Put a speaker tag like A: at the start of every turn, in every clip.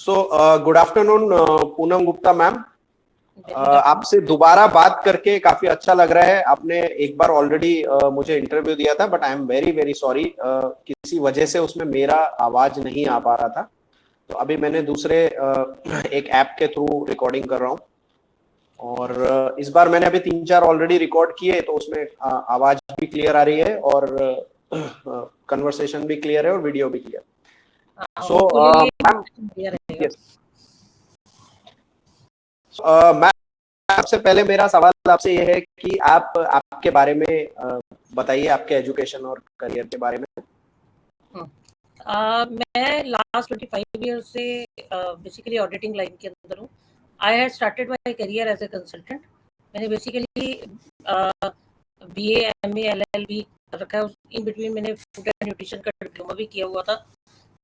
A: Good afternoon Poonam Gupta ma'am. आपसे दोबारा बात करके काफी अच्छा लग रहा है। आपने एक बार ऑलरेडी मुझे इंटरव्यू दिया था, but I am very very sorry, किसी वजह से उसमें मेरा आवाज नहीं आ पा रहा था। तो अभी मैंने दूसरे एक ऐप के थ्रू रिकॉर्डिंग कर रहा हूँ, और इस बार मैंने अभी 3-4 ऑलरेडी रिकॉर्ड किए, तो उसमें आवाज भी क्लियर आ रही है और कन्वर्सेशन भी क्लियर है और वीडियो भी clear. So ma'am, yes ma'am, सबसे पहले मेरा सवाल आपसे ये है कि आप आपके बारे में बताइए, आपके एजुकेशन और करियर के बारे में।
B: मैं लास्ट 25 ईयर्स से बेसिकली ऑडिटिंग लाइन के अंदर हूँ। I had started my career as a consultant. मैंने बेसिकली BA MA LLB कर रखा है। इन बिटवीन मैंने फूड एंड न्यूट्रिशन का डिप्लोमा भी किया हुआ था,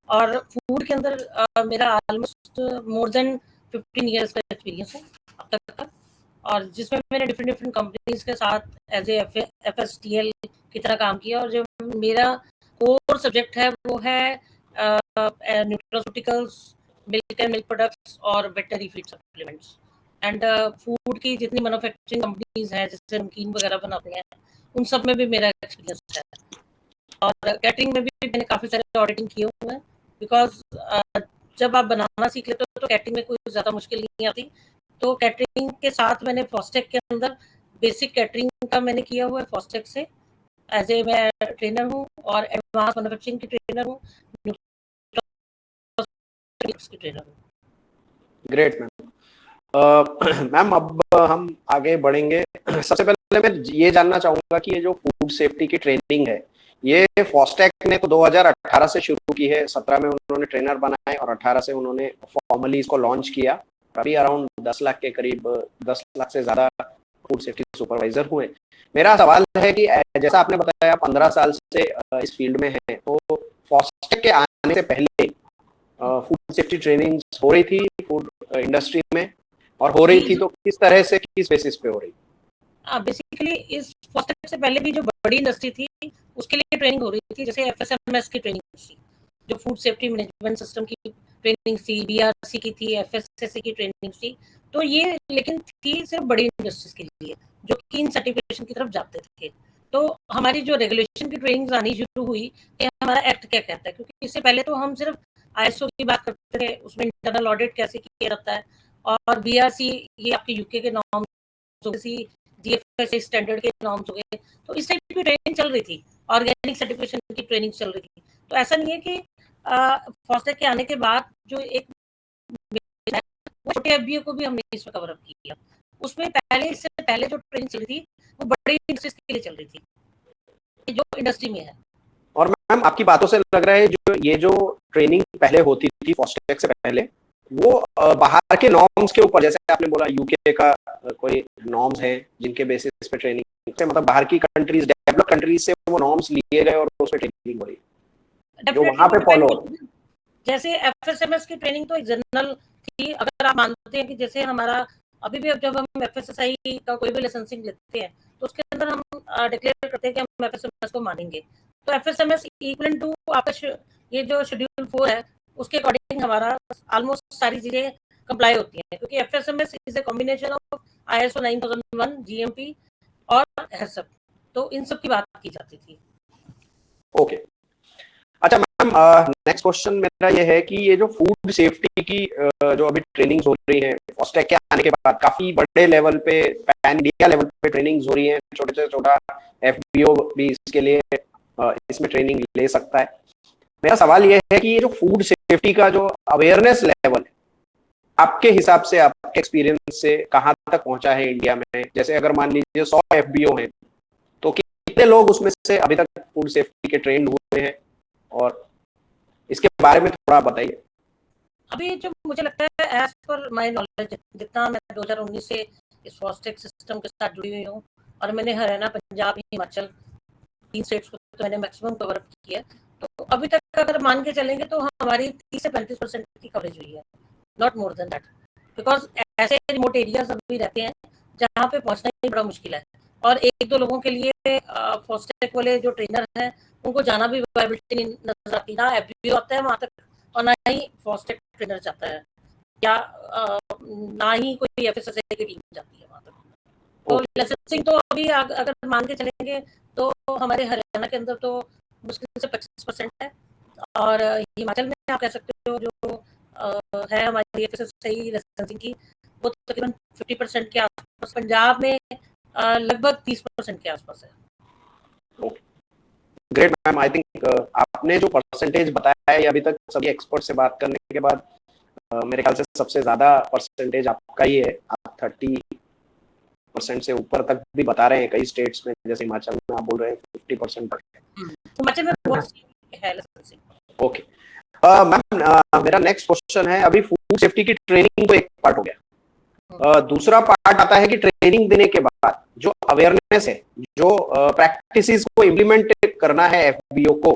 B: और फूड के अंदर मेरा ऑलमोस्ट मोर देन 15 ईयर्स का एक्सपीरियंस है अब तक का, और जिसमें मैंने डिफरेंट कंपनीज के साथ एज ए FSTL की तरह काम किया। और जो मेरा कोर सब्जेक्ट है वो है nutraceuticals, milk and milk products और veterinary feed supplements. And food की जितनी मैन्युफैक्चरिंग कंपनीज हैं जिससे नमकीन वगैरह बनाते हैं, उन सब में भी मेरा एक्सपीरियंस है। और कैटरिंग में भी मैंने काफ़ी सारे ऑडिटिंग किए हुए हैं, बिकॉज जब आप बनाना सीख लेते हो तो कैटरिंग में कोई ज़्यादा मुश्किल नहीं आती। तो कैटरिंग के साथ मैंने फॉस्टेक के अंदर बेसिक कैटरिंग का मैंने किया हुआ है। फॉस्टेक से एज ए मैं ट्रेनर हूँ, और एडवांस मैन्युफैक्चरिंग की ट्रेनर हूँ, की ट्रेनर हूँ।
A: Great ma'am. मैम, अब हम आगे बढ़ेंगे। सबसे पहले मैं ये जानना चाहूंगा कि ये जो फूड सेफ्टी की ट्रेनिंग है, ये फॉस्टेक ने तो 2018 से शुरू की है। 17 में उन्होंने ट्रेनर बनाए और 18 से उन्होंने फॉर्मली इसको लॉन्च किया। अभी अराउंड 10 लाख के करीब, 10 लाख से ज्यादा फूड सेफ्टी सुपरवाइजर हुए। मेरा सवाल है कि जैसा आपने बताया 15 साल से इस फील्ड में है, तो फॉस्टेक के आने से पहले फूड सेफ्टी ट्रेनिंग हो रही थी फूड इंडस्ट्री में, और हो रही थी तो किस तरह से, किस बेसिस पे हो रही?
B: बेसिकली इस फॉस्टेक से पहले भी जो बड़ी इंडस्ट्री थी उसके लिए ट्रेनिंग हो रही थी, जैसे FSMS की ट्रेनिंग थी, जो फूड सेफ्टी मैनेजमेंट सिस्टम की ट्रेनिंग थी, BRC की थी, FSSAI की ट्रेनिंग थी। तो ये लेकिन थी सिर्फ बड़ी इंडस्ट्रीज के लिए जो कि इन सर्टिफिकेशन की तरफ जाते थे। तो हमारी जो रेगुलेशन की ट्रेनिंग आनी शुरू हुई कि हमारा एक्ट क्या कहता है, क्योंकि इससे पहले तो हम सिर्फ ISO की बात करते थे, उसमें इंटरनल ऑडिट कैसे किया जाता है, और BRC ये आपके यूके के नॉर्म, GFSA स्टैंडर्ड के नॉर्म्स हो गए। तो इस टाइप की ट्रेनिंग चल रही थी, ऑर्गेनिक सर्टिफिकेशन की ट्रेनिंग चल रही थी। तो ऐसा नहीं है कि फॉस्टेक के आने के बाद जो एक छोटे FBO को भी हमने इसमें कवर अप किया। उसमें पहले, इससे पहले जो ट्रेनिंग चल रही थी वो बड़ी इंडस्ट्रीज के लिए चल रही थी जो इंडस्ट्री में है।
A: और मैम, आपकी बातों से लग रहा है जो ये जो ट्रेनिंग पहले होती थी फॉस्टेक से पहले, वो बाहर के नॉर्म्स के ऊपर, जैसे आपने बोला यूके का कोई नॉर्म्स है जिनके बेसिस पे ट्रेनिंग से, मतलब बाहर की कंट्रीज, डेवलप कंट्रीज से वो नॉर्म्स लिए गए और उसमें ट्रेनिंग हो रही जो वहां पे फॉलो हो।
B: जैसे FSMS की ट्रेनिंग तो एक जनरल थी। अगर आप मानते हैं कि जैसे हमारा अभी भी, अब जब हम FSSAI का कोई भी लाइसेंसिंग लेते हैं तो उसके अंदर हम डिक्लेयर करते हैं कि हम FSMS को मानेंगे। तो FSMS इक्वल टू आपका ये जो शेड्यूल 4 है उसके अकॉर्डिंग हमारा ऑलमोस्ट सारी चीजें कंप्लाई होती हैं, क्योंकि FSMS is a combination of ISO 9001, GMP और HACCP। तो इन सब की बात की जाती थी।
A: ओके, अच्छा मैम, नेक्स्ट क्वेश्चन मेरा ये है कि ये जो फूड सेफ्टी की जो अभी ट्रेनिंग्स हो रही है फॉस्टेक के आने के बाद, काफी बड़े लेवल पे, पैन इंडिया लेवल पे ट्रेनिंग्स हो रही है। छोटे से छोटा FBO भी इसके लिए इसमें ट्रेनिंग ले सकता है। मेरा सवाल ये है कि ये जो फूड सेफ्टी का जो अवेयरनेस लेवल है, आपके हिसाब से, आपके एक्सपीरियंस से कहाँ तक पहुंचा है इंडिया में? जैसे अगर मान लीजिए 100 FBO हैं, तो कितने लोग उसमें से अभी तक फूड सेफ्टी के ट्रेंड हुए हैं, और इसके बारे में थोड़ा बताइए।
B: अभी जो मुझे लगता है, एज पर माय नॉलेज, जितना मैं 2019 से इस फॉस्टेक सिस्टम के साथ जुड़ी हुई हूँ, और मैंने हरियाणा, पंजाब, हिमाचल 3 स्टेट्स को तो मैंने मैक्सिमम कवर अप किया। तो अभी तक अगर मान के चलेंगे तो हमारी 30 से 35% की कवरेज हुई है, not more than that, because ऐसे रिमोट एरियाज अभी रहते हैं जहाँ पे पहुँचना ही बड़ा मुश्किल है, और 1-2 लोगों के लिए फॉस्टेक वाले जो ट्रेनर हैं उनको जाना भी वायबिलिटी नजर आती है। ना FBO आता है वहाँ तक, और ना ही फॉस्टेक ट्रेनर जाता है। या ना ही कोई एफएसएसए की टीम जाती है वहाँ तक। तो
A: ओके
B: लाइसेंसिंग तो अभी अगर मान के चलेंगे तो हमारे हरियाणा के अंदर तो मुश्किल से 25% है, और हिमाचल में आप कह सकते हो जो है हमारी एफएसएसए लाइसेंसिंग की, वो तकरीबन 50% के आसपास। पंजाब में लगभग 30% के आसपास है।
A: Great ma'am. आई थिंक आपने जो परसेंटेज बताया है अभी तक सभी एक्सपर्ट से बात करने के बाद, मेरे ख्याल से सबसे ज्यादा परसेंटेज आपका ही है। आप 30% से ऊपर तक भी बता रहे हैं। कई स्टेट्स में जैसे हिमाचल में आप बोल रहे हैं 50% तक है।
B: हिमाचल में बहुत है लाइसेंसिंग।
A: ओके मैम, मेरा नेक्स्ट क्वेश्चन है, अभी फूड सेफ्टी की ट्रेनिंग तो एक पार्ट हो गया, दूसरा पार्ट आता है कि ट्रेनिंग देने के बाद जो अवेयरनेस है, जो प्रैक्टिसेस को इम्प्लीमेंट करना है एफबीओ को,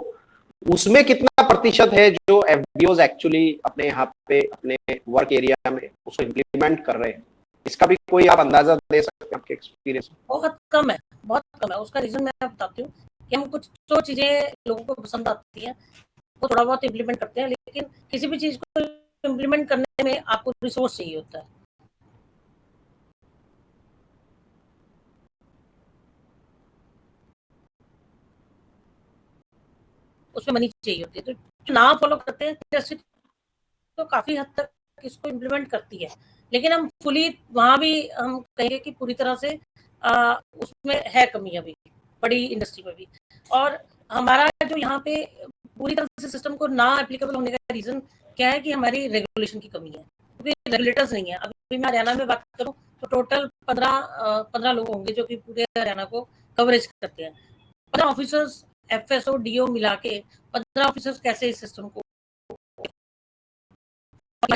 A: उसमें कितना प्रतिशत है जो एफबीओज एक्चुअली अपने यहाँ पे अपने वर्क एरिया में उसको इम्प्लीमेंट कर रहे हैं? इसका भी कोई आप अंदाजा दे सकते हैं आपके एक्सपीरियंस?
B: बहुत कम है, बहुत कम है। उसका रीजन मैं बताती हूँ कि हम कुछ तो चीजें लोगों को पसंद आती हैं, वो थोड़ा बहुत इम्प्लीमेंट करते हैं, लेकिन किसी भी चीज को इम्प्लीमेंट करने में आपको रिसोर्स चाहिए होता है। उसमें मनी चाहिए होती है, तो ना फॉलो करते हैं जैसे, तो काफी हद तक इसको इम्प्लीमेंट करती है, लेकिन हम फुली वहां भी हम कहेंगे कि पूरी तरह से उसमें है कमी अभी बड़ी इंडस्ट्री में भी। और हमारा जो यहाँ पे पूरी तरह से सिस्टम को ना एप्लीकेबल होने का रीजन क्या है कि हमारी रेगुलेशन की कमी है, क्योंकि रेगुलेटर्स नहीं है। अभी मैं हरियाणा में बात करूँ तो टोटल 15 लोग होंगे जो कि पूरे हरियाणा को कवरेज करते हैं। 15 ऑफिसर्स, एफएसओ, डीओ मिला के 15 ऑफिसर्स कैसे इस सिस्टम को।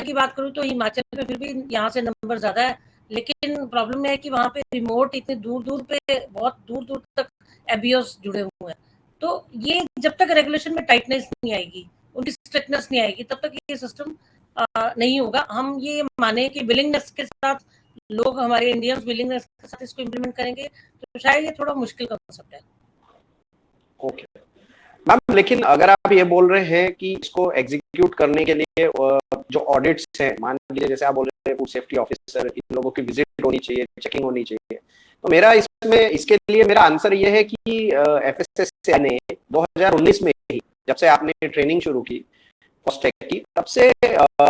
B: की बात करूँ तो हिमाचल में फिर भी यहाँ से नंबर ज्यादा है, लेकिन प्रॉब्लम है कि वहाँ पे रिमोट इतने दूर दूर पे, बहुत दूर दूर तक एबीओस जुड़े हुए हैं। तो ये जब तक रेगुलेशन में टाइटनेस नहीं आएगी, उनकी स्ट्रिक्टनेस नहीं आएगी, तब तक ये सिस्टम नहीं होगा। हम ये माने कि विलिंगनेस के साथ लोग, हमारे इंडियंस विलिंगनेस के साथ इसको इम्प्लीमेंट करेंगे, तो शायद ये थोड़ा मुश्किल कंसेप्ट है।
A: ओके मैम, लेकिन अगर आप ये बोल रहे हैं कि इसको एग्जीक्यूट करने के लिए जो ऑडिट्स हैं, मान लीजिए जैसे आप बोल रहे हैं फूड सेफ्टी ऑफिसर, इन लोगों की विजिट होनी चाहिए, चेकिंग होनी चाहिए, तो मेरा इसमें इसके लिए मेरा आंसर ये है कि एफएसएसए ने 2019 में ही, जब से आपने ट्रेनिंग शुरू की फॉस्टेक की, तब से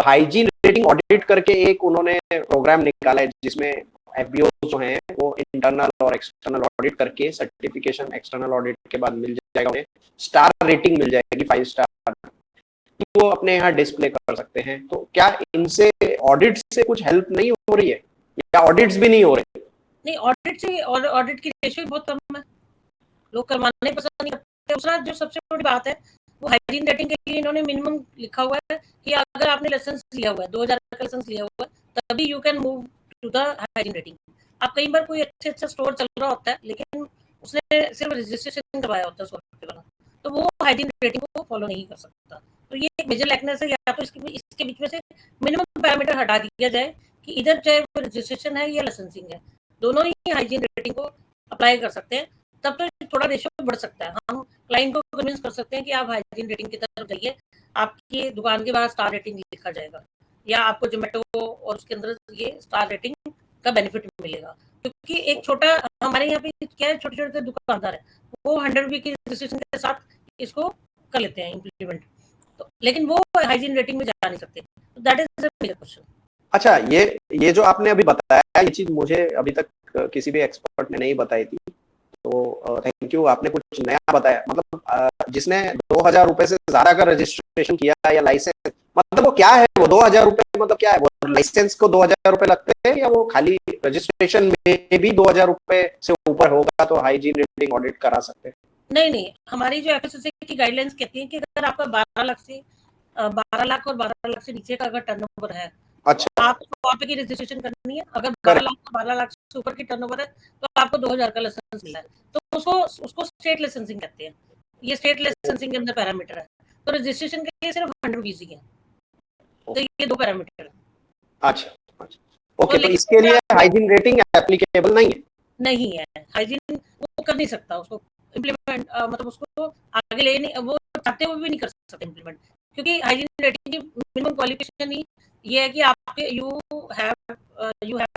A: हाइजीन रेटिंग ऑडिट करके एक उन्होंने प्रोग्राम निकाला है, जिसमें एफबीओ जो हैं वो इंटरनल और एक्सटर्नल ऑडिट करके सर्टिफिकेशन एक्सटर्नल ऑडिट के बाद मिल जाएगा, उन्हें स्टार रेटिंग मिल जाएगी 5 स्टार, वो अपने यहाँ डिस्प्ले कर सकते हैं। तो क्या इनसे ऑडिट से कुछ हेल्प नहीं हो रही है, या ऑडिट्स भी नहीं हो रहे?
B: नहीं, ऑडिट से ऑडिट की रेशियो बहुत कम है, लोग करवाने पसंद नहीं करते। दूसरा जो सबसे बड़ी बात है, वो हाइजीन रेटिंग के लिए इन्होंने मिनिमम लिखा हुआ है कि अगर आपने लाइसेंस लिया हुआ है, 2000 का लाइसेंस लिया हुआ है, तभी you can move to the hygiene rating. आप कई बार कोई अच्छा स्टोर चल रहा होता है, लेकिन उसने सिर्फ रजिस्ट्रेशन करवाया होता है 100 रुपये वाला, तो वो हाइजीन रेटिंग को फॉलो नहीं कर सकता। तो ये एक मेजर लैकनेस है। या तो इसके बीच में से मिनिमम पैरामीटर हटा दिया जाए कि इधर चाहे वो रजिस्ट्रेशन है या लाइसेंसिंग है, दोनों ही हाइजीन रेटिंग को अप्लाई कर सकते हैं, तब तो थोड़ा रेशियो बढ़ सकता है। हम क्लाइंट को कन्विंस कर सकते हैं कि आप हाइजीन रेटिंग की तरफ जाइए, आपकी दुकान के बाहर स्टार रेटिंग लिखा जाएगा, या आपको जोमेटो और उसके अंदर ये स्टार रेटिंग का बेनिफिट मिलेगा। क्योंकि एक छोटा, हमारे यहाँ पे क्या है, छोटे छोटे दुकानदार है, वो 100 रुपये की रजिस्ट्रेशन के साथ इसको कर लेते हैं इम्प्लीमेंट, तो लेकिन वो हाइजीन रेटिंग में जा नहीं सकते। तो दैट इज मेरा क्वेश्चन।
A: अच्छा, ये जो आपने अभी बताया, ये चीज मुझे अभी तक किसी भी एक्सपर्ट ने नहीं बताई थी, तो थैंक यू, आपने कुछ नया बताया। मतलब जिसने 2000 रुपए से ज्यादा का रजिस्ट्रेशन किया या लाइसेंस, मतलब वो क्या है, वो 2000 रुपए मतलब क्या है, वो लाइसेंस को 2000 रुपए लगते हैं, या वो खाली रजिस्ट्रेशन में भी 2000 रुपए से ऊपर होगा तो हाइजीन रेटिंग ऑडिट करा सकते हैं?
B: नहीं नहीं, हमारी जो एफएसएसए की गाइडलाइंस कहती है कि अगर आपका 12 लाख से 12 लाख और 12 लाख से नीचे का अगर टर्नओवर है,
A: अच्छा,
B: तो आपको 100 रुपए की रजिस्ट्रेशन करनी है। अगर 12
A: करेक्ट।
B: लाख और 12 लाख से ऊपर की टर्नओवर है, तो आपको 2000 का लाइसेंस मिला है, तो उसको उसको स्टेट लाइसेंसिंग कहते हैं। ये स्टेट लाइसेंसिंग के अंदर पैरामीटर है। तो रजिस्ट्रेशन के लिए सिर्फ 100 रुपीज ही है। तो ये 2 पैरामीटर है।
A: अच्छा अच्छा, ओके, तो
B: लेकिन
A: इसके लिए हाइजीन रेटिंग एप्लीकेबल नहीं है?
B: नहीं है हाइजीन, वो कर नहीं सकता उसको इम्प्लीमेंट, मतलब उसको आगे ले नहीं, वो चाहते हुए भी नहीं कर सकते इम्प्लीमेंट, क्योंकि हाइजीन रेटिंग की मिनिमम क्वालिफिकेशन ही ये है कि आपके you have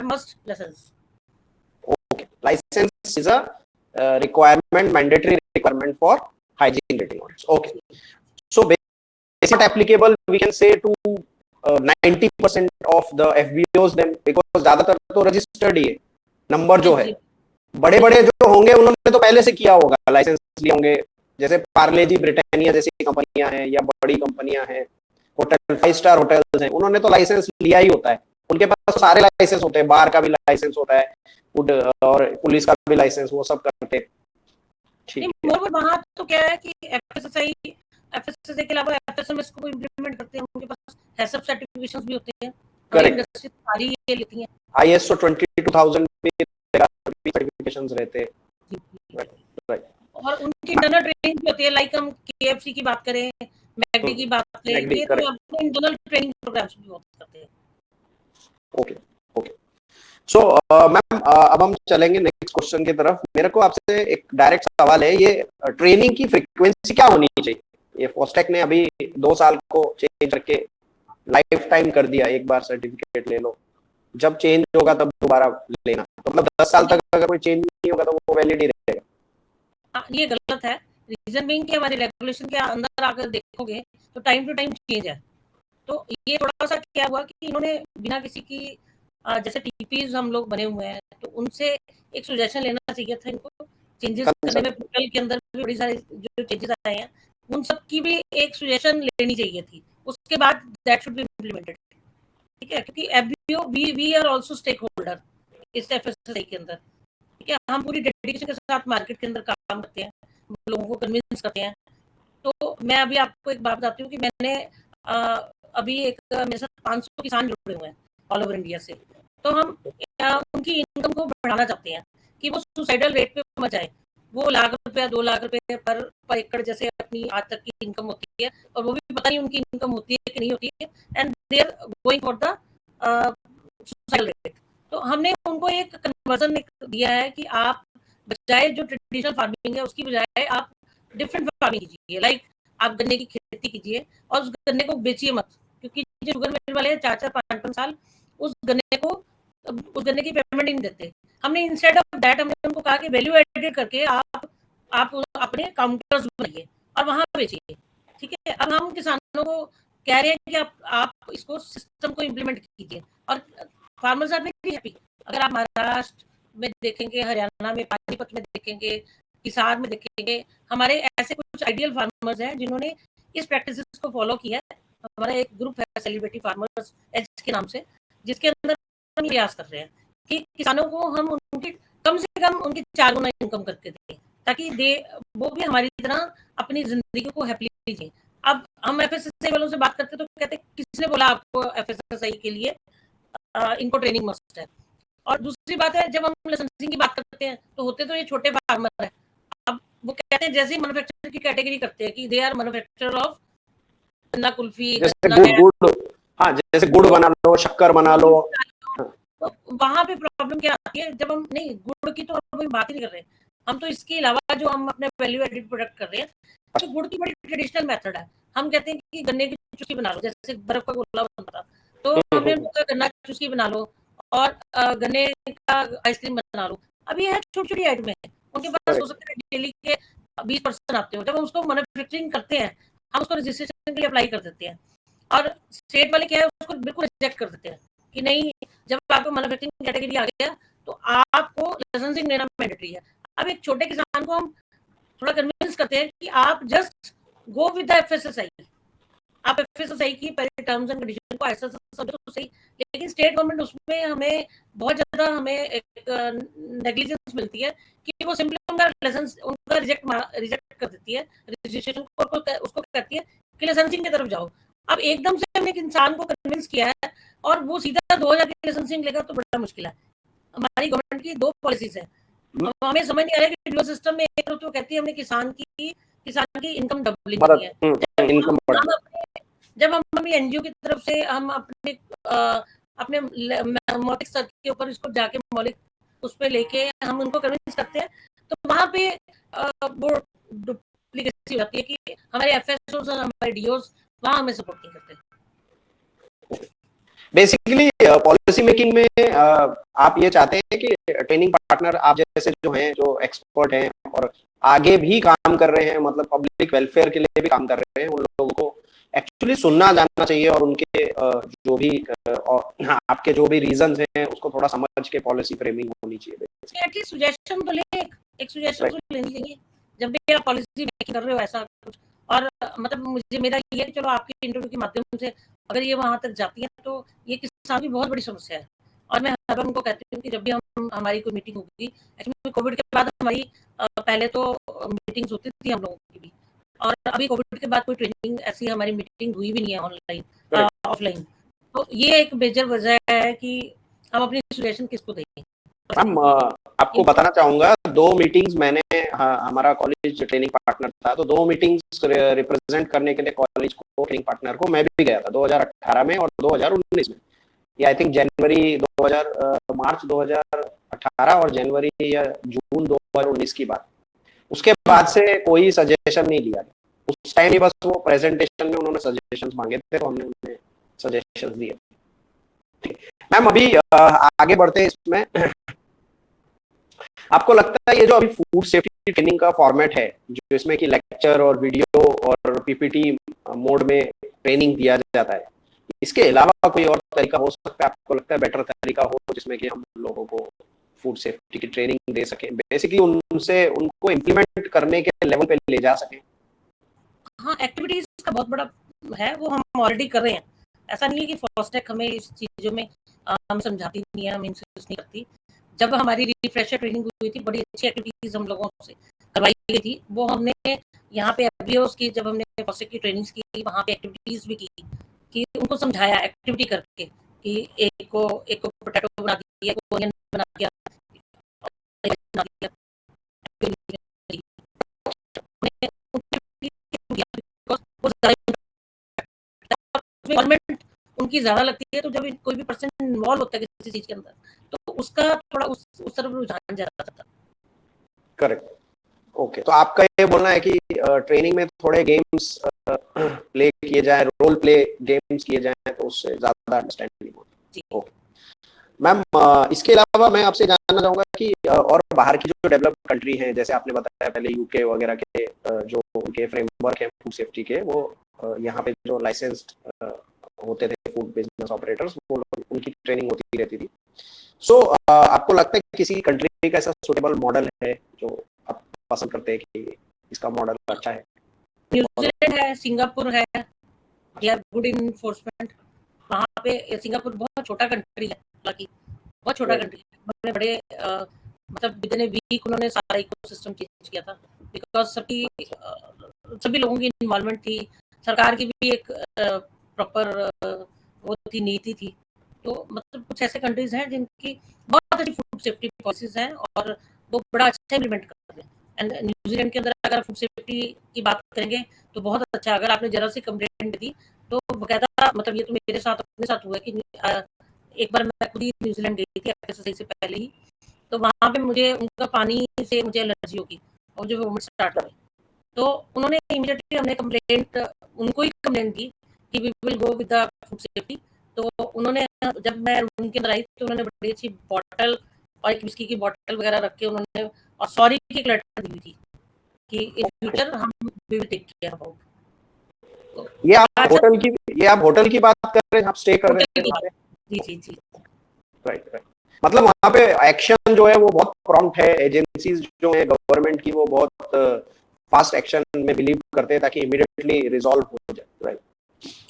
B: must license.
A: Okay, license is a requirement, mandatory requirement for hygiene rating audits. Okay, so it's not applicable, we can say, to 90% of the FBOs then, because ज्यादातर तो registered ही है. Number जो है, बड़े बड़े जो होंगे उन्होंने तो पहले से किया होगा, लाइसेंस लिए होंगे. जैसे पार्ले जी, ब्रिटानिया जैसी कंपनियां हैं या बड़ी कंपनियां हैं, होटल 5 स्टार होटल्स हैं, उन्होंने तो लाइसेंस लिया ही होता है. उनके पास सारे लाइसेंस होते हैं, बार का भी लाइसेंस होता है, फूड और पुलिस का भी लाइसेंस, वो सब करते हैं. ठीक है.
B: मोर वहाँ तो क्या है कि एफएसएसआई के अलावा एफएसएमएस को इम्प्लीमेंट करते हैं. उनके पास हैसअप सर्टिफिकेशंस भी होते हैं.
A: करेक्ट.
B: इंडस्ट्री सारी ये लेती हैं.
A: ISO 22000 पे सर्टिफिकेशंस रहते हैं. राइट.
B: और उनकी इंटरनल ट्रेनिंग भी होती है. लाइक हम केएफसी की बात करें, मैकडी की बात करें,
A: मैकडी,
B: ये तो
A: correct.
B: अपने इंटरनल ट्रेनिंग प्रोग्राम्स भी बहुत करते हैं.
A: Okay okay. सो मैम, अब हम चलेंगे नेक्स्ट क्वेश्चन की तरफ. मेरे को आपसे एक डायरेक्ट सवाल है, ये ट्रेनिंग की फ्रीक्वेंसी क्या होनी चाहिए? ये फॉस्टैक ने अभी 2 साल को चेंज करके लाइफ टाइम कर दिया, एक बार सर्टिफिकेट ले लो, जब चेंज होगा तब दोबारा लेना. तो मतलब 10 साल तक अगर कोई चेंज नहीं होगा तो वो वैलिड ही रहेगा.
B: ये गलत है. रीजन बीइंग कि हमारे रेगुलेशन के अंदर आकर देखोगे तो टाइम टू टाइम चेंज है. तो ये थोड़ा सा क्या हुआ कि इन्होंने बिना किसी की जैसे टीपीज हम लोग बने हुए हैं, तो उनसे एक सजेशन लेना चाहिए था इनको चेंजेस करने में. पोर्टल के अंदर भी बड़ी सारी जो चेंजेस आए हैं, उन सब की भी एक सजेशन लेनी चाहिए थी. उसके बाद दैट शुड बी इम्प्लीमेंटेड. ठीक है, क्योंकि FBO we are also stakeholder इस एफएसएसआई के अंदर. ठीक है, हम पूरी डेडिकेशन के साथ मार्केट के अंदर काम करते हैं, लोगों को कन्विंस करते हैं. तो मैं अभी आपको एक बात बताती हूँ कि मैंने अभी एक मेरे साथ 500 किसान जुड़े हुए हैं ऑल ओवर इंडिया से. तो हम उनकी इनकम को बढ़ाना चाहते हैं कि वो सुसाइडल रेट पे मत जाए. वो लाख रुपया 2 लाख रुपए पर एकड़ जैसे अपनी आज तक की इनकम होती है, और वो भी पता नहीं उनकी इनकम होती है कि नहीं होती है, and they are going for the suicidal rate. तो हमने उनको एक कन्वर्जन दिया है कि आप बजाय जो ट्रेडिशनल फार्मिंग है उसकी बजाय आप डिफरेंट फार्मिंग कीजिए. लाइक आप गन्ने की खेती कीजिए और उस गन्ने को बेचिए मत, क्योंकि जो शुगर मिल वाले 4-4 5-5 साल उस गन्ने की पेमेंट नहीं देते. हमने इंस्टेड ऑफ दैट हमने उनको कहा कि वैल्यू एडेड करके आप अपने काउंटर्स बनाइए और वहां बेचिए. ठीक है, अब हम किसानों को कह रहे हैं कि आप इसको सिस्टम को इम्प्लीमेंट कीजिए, और फार्मर्स आर वेरी हैप्पी. अगर आप महाराष्ट्र में देखेंगे, हरियाणा में, पानीपत में देखेंगे, हिसार में देखेंगे, हमारे ऐसे कुछ आइडियल फार्मर्स हैं जिन्होंने इस प्रैक्टिसेस को फॉलो किया है. हमारा एक ग्रुप है सेलिब्रिटी फार्मर्स एच के नाम से, जिसके अंदर हम प्रयास कर रहे हैं कि किसानों को हम उनकी कम से कम उनकी 4 गुना इनकम करके दें, ताकि वो भी हमारी तरह अपनी जिंदगी को हैप्पीली जिए. अब हम एफएसएसआई वालों से बात करते तो कहते किसने बोला आपको एफएसएसआई के लिए इनको ट्रेनिंग मस्ट है. और दूसरी बात है, जब हम लाइसेंसिंग की बात करते हैं तो होते तो ये छोटे फार्मर है. अब वो कहते हैं जैसे ही मैन्युफैक्चरर की कैटेगरी करते हैं कि दे आर मैन्युफैक्चरर ऑफ गन्ना कुल्फी,
A: जैसे गुड़ बना लो, शक्कर बना लो.
B: तो वहां पे प्रॉब्लम क्या आती है, जब हम नहीं गुड़ की तो हम बात ही नहीं कर रहे. हम तो इसके अलावा जो हम अपने वैल्यू एडेड प्रोडक्ट कर रहे हैं, तो गुड़ की बड़ी ट्रेडिशनल मेथड है. हम कहते हैं कि गन्ने की चुस्की बना लो, जैसे बर्फ का गोला बनता था, तो हमने गन्ना की चुस्की बना लो और गन्ने का आइसक्रीम बना लो. अब ये है छोटी छोटी आइटम है, उनके पास हो सकता है डेली के 20% आते हो. जब हम उसको मैन्युफैक्चरिंग करते हैं, हम उसको रजिस्ट्रेशन के लिए अप्लाई कर देते हैं, और स्टेट वाले क्या है उसको बिल्कुल रिजेक्ट कर देते हैं कि नहीं, जब आपको मैन्युफैक्चरिंग कैटेगरी आ गया तो आपको लाइसेंसिंग लेना मैंडेटरी है. अब एक छोटे किसान को हम थोड़ा कन्विंस करते हैं कि आप just go with the FSSI. आप एफएसएसआई की पहले टर्म्स एंड कंडीशन को ऐसा समझो तो सही, लेकिन स्टेट गवर्नमेंट उसमें हमें बहुत ज्यादा हमें एक नेग्लिजेंस मिलती है कि वो सिंपली उनका लाइसेंस उनका रिजेक्ट कर देती है, रजिस्ट्रेशन को उसको कहती है कि लाइसेंसिंग की तरफ जाओ. अब एकदम से हमने एक इंसान को कन्विंस किया है और वो सीधा 2000 की लाइसेंसिंग लेगा तो बड़ा मुश्किल है. हमारी गवर्नमेंट की 2 पॉलिसीज है. हमें समझ नहीं आ रहा है कि ड्यूअल सिस्टम में एक तो कहती है हमने किसान की इनकम डबलिंग करनी है. जब हम अपनी एनजीओ की तरफ से हम अपने मौलिक स्तर के ऊपर इसको जाके मौलिक उस पर लेके हम उनको कन्विंस करते हैं, तो वहाँ पे वो डुप्लीकेसी होती है कि हमारे एफएसओस और हमारे डीओस वहाँ हमें सपोर्ट नहीं करते.
A: बेसिकली पॉलिसी मेकिंग में आप ये चाहते हैं कि ट्रेनिंग पार्टनर आप जैसे जो हैं, जो एक्सपर्ट हैं और आगे भी काम कर रहे हैं, मतलब पब्लिक वेलफेयर के लिए भी काम कर रहे हैं, उन लोगों को एक्चुअली सुनना जानना चाहिए और उनके जो भी और आपके जो भी रीजंस हैं उसको थोड़ा समझ के पॉलिसी फ्रेमिंग होनी चाहिए।
B: एटलीस्ट सजेशन तो ले, एक सजेशन तो लेनी चाहिए जब भी आप पॉलिसी मेकिंग कर रहे हो ऐसा कुछ। और मतलब मुझे मेरा ये है कि चलो आपके इंटरव्यू के माध्यम से अगर ये वहां तक जाती है तो ये किसान की बहुत बड़ी समस्या है। और मैं हर बार उनको कहती हूँ कि जब भी हम हमारी कोई मीटिंग होगी, एक्चुअली कोविड के बाद हमारी पहले तो मीटिंग्स होती थी हम लोगों की भी, और अभी कोविड के बाद कोई ट्रेनिंग ऐसी हमारी मीटिंग हुई भी नहीं है ऑनलाइन ऑफलाइन। तो ये एक मेजर वजह है कि हम अपनी सजेशन किसको दें।
A: मैम आपको बताना चाहूंगा, 2 मीटिंग्स मैंने हमारा कॉलेज ट्रेनिंग पार्टनर था, तो 2 मीटिंग्स रिप्रेजेंट करने के लिए कॉलेज को, ट्रेनिंग पार्टनर को मैं भी गया था 2018 में और 2019 में। ये आई थिंक जनवरी 2000 मार्च 2018 और जनवरी या जून 2019 की बात। उसके बाद से कोई सजेशन नहीं लिया। उस टाइम ही बस वो प्रेजेंटेशन में उन्होंने सजेशंस मांगे थे तो हमने उन्हें सजेशंस दिए। मैम अभी आगे बढ़ते हैं इसमें। आपको लगता है ये जो अभी फूड सेफ्टी ट्रेनिंग का फॉर्मेट है, जो इसमें कि लेक्चर और वीडियो और पीपीटी मोड में ट्रेनिंग दिया जाता है, इसके अलावा कोई और तरीका हो सकता है, आपको लगता है बेटर तरीका हो जिसमें कि हम लोगों को फूड सेफ्टी की ट्रेनिंग दे सकें, बेसिकली उनसे उनको इम्प्लीमेंट करने के लेवल पे ले जा सकें?
B: हाँ, एक्टिविटीज का बहुत बड़ा है, वो हम ऑलरेडी कर रहे हैं। ऐसा नहीं है कि फास्टैग हमें इस चीज़ों में हम समझाती नहीं है, हम इंसिस्ट नहीं करती। जब हमारी रिफ्रेशर ट्रेनिंग हुई थी, बड़ी अच्छी एक्टिविटीज हम लोगों से करवाई गई थी। वो हमने यहाँ पे एफबीओस की, जब हमने फास्टैग की ट्रेनिंग्स की, वहाँ पे एक्टिविटीज भी की कि उनको समझाया एक्टिविटी करके कि एक को पोटैटो बना दिया, एक को ऑनियन बना दिया, बना दिया। गवर्नमेंट उनकी ज्यादा लगती है, तो जब कोई भी पर्सन इन्वॉल्व होता है किसी चीज के अंदर तो उसका थोड़ा उस तरफ रुझान ज्यादा था।
A: करेक्ट। ओके, तो आपका ये बोलना है कि ट्रेनिंग में थोड़े गेम्स प्ले किए जाए, रोल प्ले गेम्स किए जाए, तो उससे ज्यादा अंडरस्टैंडिंग होगी। ओके मैम, इसके अलावा मैं आपसे जानना चाहूंगा कि और बाहर की जो डेवलप्ड कंट्री हैं, जैसे आपने बताया पहले यूके वगैरह के जो उनके फ्रेमवर्क है फूड सेफ्टी के, वो यहाँ पे जो लाइसेंस्ड होते थे फूड बिजनेस ऑपरेटर्स, वो उनकी ट्रेनिंग होती रहती थी। सो आपको लगता है कि किसी कंट्री का ऐसा सुटेबल मॉडल है जो आप पसंद करते हैं कि इसका मॉडल अच्छा है?
B: न्यूजीलैंड है, सिंगापुर है, they are good in enforcement. वहाँ पे सिंगापुर बहुत छोटा कंट्री है, हालांकि बहुत छोटा कंट्री है, उन्होंने बड़े मतलब विद इन ए वीक उन्होंने सारा इकोसिस्टम चेंज किया था, बिकॉज सभी लोगों की इन्वॉल्वमेंट थी, सरकार की भी एक प्रॉपर वो थी, नीति थी। तो मतलब कुछ ऐसे कंट्रीज हैं जिनकी बहुत अच्छी फूड सेफ्टी पॉलिसीज हैं और वो बड़ा अच्छा इम्प्लीमेंट कर रहे हैं। एंड न्यूजीलैंड के अंदर अगर फूड सेफ्टी की बात करेंगे तो बहुत अच्छा। अगर आपने जरा सी कंप्लेंट दी तो बकायदा, मतलब ये तो मेरे साथ अपने साथ हुआ है कि एक बार मैं खुद ही न्यूजीलैंड गई थी एक्सरसाइज से पहले ही, तो वहाँ पे मुझे उनका पानी से मुझे एलर्जी होगी और मुझे वोमिट स्टार्ट हुई। तो उन्होंने इमीडिएटली, हमने कंप्लेंट उनको ही कंप्लेंट की कि we will go with the food safety. तो उन्होंने, जब मैं रूम के अंदर आई तो उन्होंने बड़ी अच्छी बॉटल और एक विस्की की बॉटल वगैरह रख के उन्होंने और सॉरी की एक लेटर दी थी कि इन फ्यूचर हम we will take care about.
A: ये आप होटल की बात कर रहे हैं, आप स्टे कर रहे हैं?
B: जी जी जी,
A: राइट राइट। मतलब वहाँ पे एक्शन जो है वो बहुत प्रॉम्प्ट है, एजेंसीज जो है गवर्नमेंट की वो बहुत फास्ट एक्शन में बिलीव करते हैं ताकि इमीडिएटली रिजॉल्व हो जाए। राइट,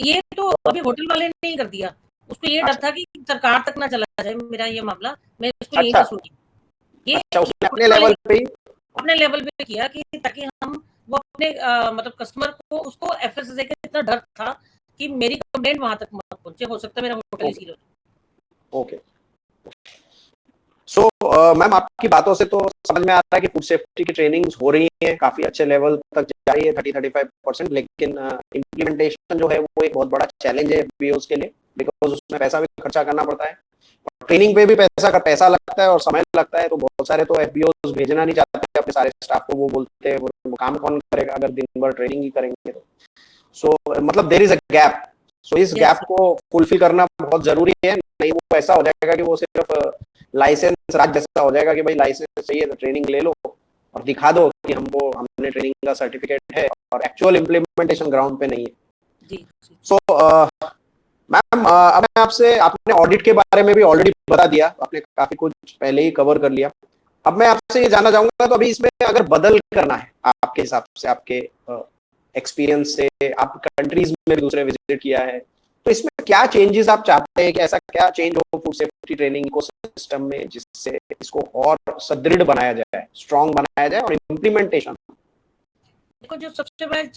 B: ये तो अभी होटल वाले ने नहीं कर दिया, उसको ये डर था कि सरकार तक ना चला जाए मेरा ये मामला, मैं इसको यहीं पे छोड़ी। ये
A: उसने अपने लेवल
B: पे किया कि ताकि हम वो अपने मतलब कस्टमर को, उसको एफएसएसए का इतना डर था कि मेरी कंप्लेंट वहां तक मत पहुंचे, हो सकता है मेरा होटल ही सील हो।
A: ओके। सो मैम, आपकी बातों से तो समझ में आ रहा है कि फूड सेफ्टी की ट्रेनिंग्स हो रही हैं, काफी अच्छे लेवल तक जा रही है, 30-35%, लेकिन इम्प्लीमेंटेशन जो है वो एक बहुत बड़ा चैलेंज है बीओस के लिए, बिकॉज उसमें पैसा भी खर्चा करना पड़ता है, ट्रेनिंग पे भी पैसा लगता है और समय लगता है। तो बहुत सारे तो एफबीओस भेजना नहीं चाहते अपने सारे स्टाफ को, वो बोलते हैं वो काम कौन करेगा अगर दिन भर ट्रेनिंग ही करेंगे तो। सो मतलब देयर इज अ गैप। सो इस गैप को फुलफिल करना बहुत जरूरी है, नहीं वो ऐसा हो जाएगा कि वो सिर्फ लाइसेंस राज जैसा हो जाएगा कि भाई लाइसेंस चाहिए तो ट्रेनिंग ले लो और दिखा दो कि हमने ट्रेनिंग का सर्टिफिकेट है, और एक्चुअल इम्प्लीमेंटेशन ग्राउंड पे नहीं है। सो मैम अब मैं आपसे, आपने ऑडिट के बारे में भी ऑलरेडी बता दिया, आपने काफी कुछ पहले ही कवर कर लिया। अब मैं आपसे ये जानना चाहूंगा, तो अभी इसमें अगर बदल करना है आपके हिसाब से, आपके एक्सपीरियंस से, आप कंट्रीज में भी दूसरे विजिट किया है, तो इसमें क्या चेंजेस आप चाहते हैं कि ऐसा क्या चेंज हो फूड सेफ्टी ट्रेनिंग इकोसिस्टम में जिससे इसको और सुदृढ़ बनाया जाए, स्ट्रॉन्ग बनाया जाए और इम्प्लीमेंटेशन?
B: देखो, जो सबसे बड़ी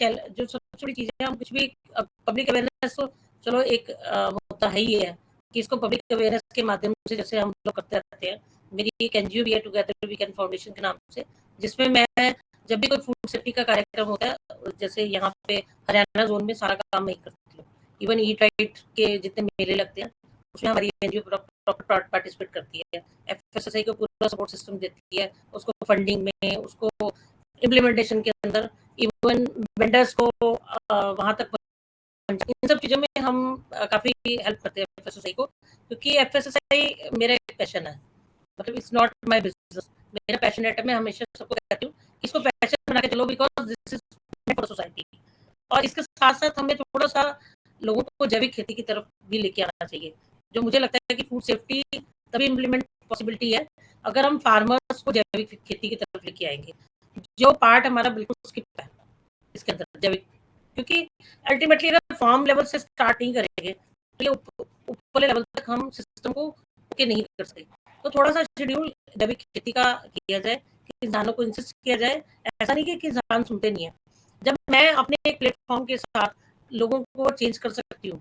B: चीज है, हम कुछ भी पब्लिक अवेयरनेस तो चलो एक होता है ही है कि इसको पब्लिक अवेयरनेस के माध्यम से जैसे हम लोग करते रहते हैं। मेरी एक एनजीओ भी है, टुगेदर वी कैन फाउंडेशन के नाम से, जिसमें मैं जब भी कोई फूड सेफ्टी का कार्यक्रम होता है, जैसे यहाँ पे हरियाणा जोन में सारा काम मैं करती हूँ। इवन ईट राइट के जितने मेले लगते हैं उसमें हमारी एनजीओ पार्टिसिपेट करती है, एफएसएसआई को पूरा सपोर्ट सिस्टम देती है, उसको फंडिंग में, उसको इम्प्लीमेंटेशन के अंदर, इवन वेंडर्स को वहां तक, इन सब चीजों में हम काफी हेल्प करते हैं एफएसएसआई को, क्योंकि एफएसएसआई मेरा एक पैशन है, मतलब इट्स नॉट माय बिजनेस, मेरा पैशन है। मैं हमेशा सबको कहती हूँ इसको पैशन बना के चलो, because this is for society. और इसके साथ साथ हमें थोड़ा सा लोगों को जैविक खेती की तरफ भी लेके आना चाहिए, जो मुझे लगता है कि फूड सेफ्टी तभी इम्प्लीमेंट पॉसिबिलिटी है अगर हम फार्मर्स को जैविक खेती की तरफ लेके आएंगे, जो पार्ट हमारा बिल्कुल स्किप है इसके अंदर जैविक, क्योंकि अल्टीमेटली अगर फार्म लेवल से स्टार्ट नहीं करेंगे तो ये ऊपर लेवल तक हम सिस्टम को ओके नहीं कर सकते। तो थोड़ा सा शेड्यूल जैविक खेती का किया जाए, किसानों को इंसिस्ट किया जाए। ऐसा नहीं कि किसान सुनते नहीं है, जब मैं अपने एक प्लेटफॉर्म के साथ लोगों को चेंज कर सकती हूँ,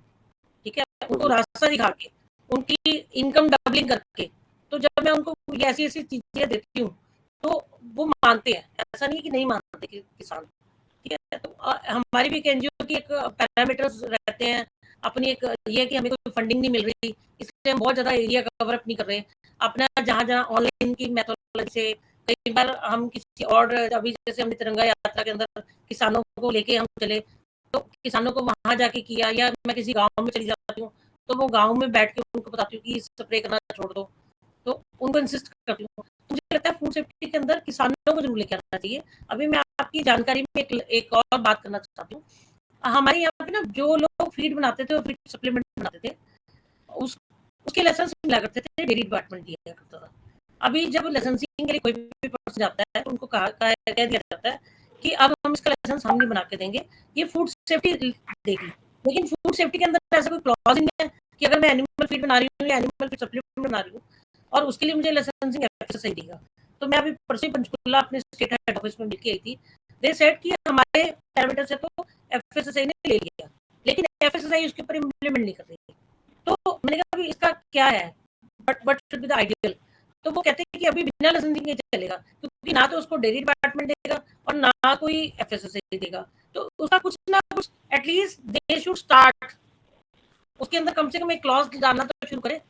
B: ठीक है, उनको रास्ता दिखा के, उनकी इनकम डबलिंग करके, तो जब मैं उनको ऐसी ऐसी चीजें देती हूँ तो वो मानते हैं, ऐसा नहीं कि नहीं मानते किसान, ठीक है। तो हमारी भी एक एनजीओ की एक पैरामीटर्स रहते हैं, अपनी एक ये है कि हमें कोई फंडिंग नहीं मिल रही, इसलिए हम बहुत ज्यादा एरिया कवर अप नहीं कर रहे। अपना जहाँ जहाँ ऑनलाइन की मेथोडोलॉजी से, कई बार हम किसी और, अभी जैसे हमने तिरंगा यात्रा के अंदर किसानों को लेके हम चले, तो किसानों को वहां जाके किया, या मैं किसी गाँव में चली जाती हूँ तो वो गाँव में बैठ के उनको बताती हूँ कि स्प्रे करना छोड़ दो, तो उनको इंसिस्ट करती हूँ। मुझे लगता है फूड सेफ्टी के अंदर किसानों को जरूर लेकर आना चाहिए। अभी मैं आपकी जानकारी में एक और बात करना चाहती हूँ। हमारे यहाँ पे ना जो लोग फीड बनाते थे और फीड सप्लीमेंट बनाते थे, उसके लाइसेंस मिला करते थे, डेयरी डिपार्टमेंट दिया करता था। अभी जब लाइसेंसिंग के लिए कोई भी पर्सन जाता है तो उनको कह दिया जाता है कि अब हम इसका लाइसेंस हम नहीं बना के देंगे, ये फूड सेफ्टी देगी। लेकिन फूड सेफ्टी के अंदर ऐसा कोई क्लॉज नहीं है कि अगर मैं एनिमल फीड बना रही हूँ या एनिमल फीड सप्लीमेंट बना रही हूँ और उसके लिए मुझे लाइसेंसिंग एफएसएसआई देगा। तो मैं अभी परसों पंचकुला अपने स्टेट हेड ऑफिस में मिलकर आई थी, दे सेड कि हमारे पैरामीटर से तो एफएसएसआई ने ले लिया, लेकिन एफएसएसआई उसके ऊपर इम्प्लीमेंट नहीं कर रही। तो मैंने कहा अभी इसका क्या है, but should be the ideal. तो वो कहते हैं कि अभी बिना लाइसेंसिंग के चलेगा, क्योंकि ना तो उसको डेयरी डिपार्टमेंट देगा और ना कोई एफएसएसआई देगा, तो उसका कुछ ना कुछ एटलीस्ट दे शुड स्टार्ट, उसके अंदर कम से कम एक क्लॉज डालना तो शुरू करे।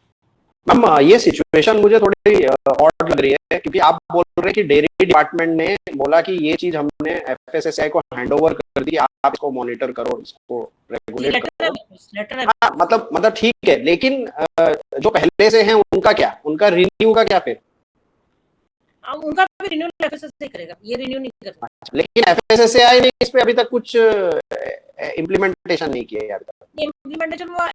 A: मैम ये सिचुएशन मुझे थोड़ी ऑड लग रही है, क्योंकि आप बोल रहे हैं कि डेयरी डिपार्टमेंट ने बोला कि ये चीज हमने एफएसएसआई को हैंडओवर कर दी, आप इसको मॉनिटर करो, इसको रेगुलेट करो। हाँ, मतलब ठीक है, लेकिन जो पहले से हैं उनका क्या, उनका रिन्यू का क्या फिर?
B: उनका भी रिन्यू एफएसएसआई करेगा, ये रिन्यू नहीं करता।
A: लेकिन एफएसएसआई ने इस पे अभी तक कुछ इम्प्लीमेंटेशन नहीं किया है अभी तक।
B: इम्प्लीमेंटेशन वो